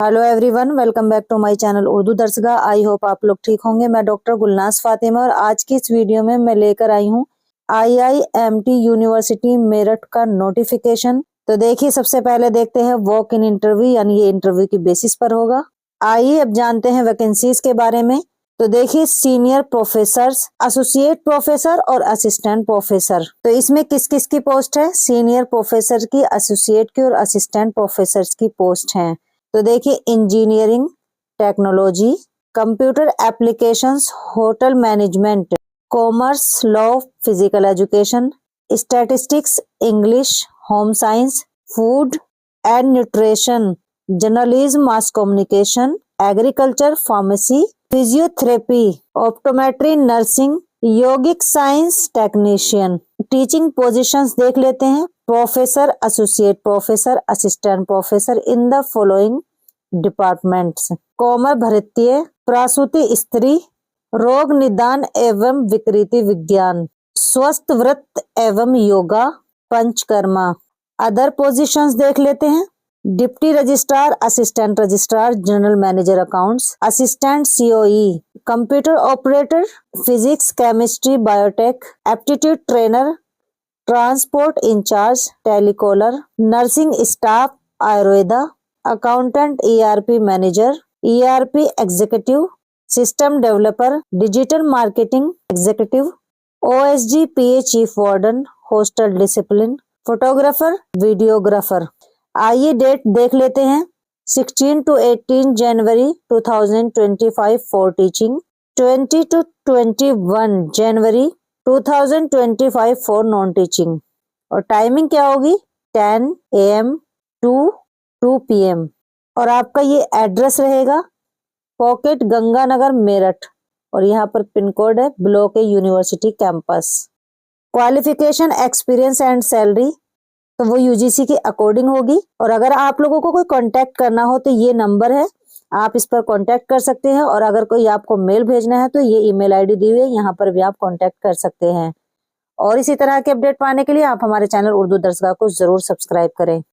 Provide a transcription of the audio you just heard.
Hello everyone, welcome back to my channel Urdu Darsgah. I hope आप लोग ठीक होंगे। मैं डॉक्टर गुलनाज फातिमा और आज की इस वीडियो में मैं लेकर आई हूँ IIMT यूनिवर्सिटी मेरठ का नोटिफिकेशन। तो देखिए, सबसे पहले देखते हैं वॉक इन इंटरव्यू, यानी ये इंटरव्यू की बेसिस पर होगा। आइए अब जानते हैं वैकेंसीज के बारे में। तो देखिए, सीनियर प्रोफेसर, एसोसिएट प्रोफेसर और असिस्टेंट प्रोफेसर। तो इसमें किस किस की पोस्ट है? सीनियर प्रोफेसर की, एसोसिएट की और असिस्टेंट प्रोफेसर की पोस्ट है। तो देखिए, engineering technology, computer applications, hotel management, commerce, law, physical education, statistics, English, home science, food and nutrition, journalism, mass communication, agriculture, pharmacy, physiotherapy, optometry, nursing, yogic science technician. Teaching positions देख लेते हैं। Professor, associate professor, assistant professor in the following departments: कौमार भृत्य, प्रसूति स्त्री, रोग निदान एवं विकृति विज्ञान, स्वस्थ व्रत एवं योगा, पंचकर्मा। अदर पोजीशंस देख लेते हैं। Deputy registrar, assistant registrar, general manager accounts, assistant COE, computer operator, physics, chemistry, biotech, aptitude trainer, transport incharge, telecaller, nursing staff, Ayurveda, accountant, ERP manager, ERP executive, system developer, digital marketing executive, OSG PA chief warden, hostel discipline, photographer, videographer. आइए date देख लेते हैं। 16 to 18 जनवरी 2025 for teaching, 20 to 21 जनवरी 2025 for non teaching. और timing क्या होगी? 10 AM to 2 PM। और आपका ये एड्रेस रहेगा पॉकेट गंगानगर मेरठ, और यहाँ पर पिन कोड है block A university campus. Qualification, experience and salary तो वो UGC के अकॉर्डिंग होगी। और अगर आप लोगों को कोई कांटेक्ट करना हो तो ये नंबर है, आप इस पर कांटेक्ट कर सकते हैं। और अगर कोई आपको मेल भेजना है तो ये ईमेल ID दी हुई है, यहाँ पर भी आप कांटेक्ट कर सकते हैं। और इसी तरह के अपडेट पाने के लिए आप हमारे चैनल उर्दू दर्सगाह को जरूर सब्सक्राइब करें।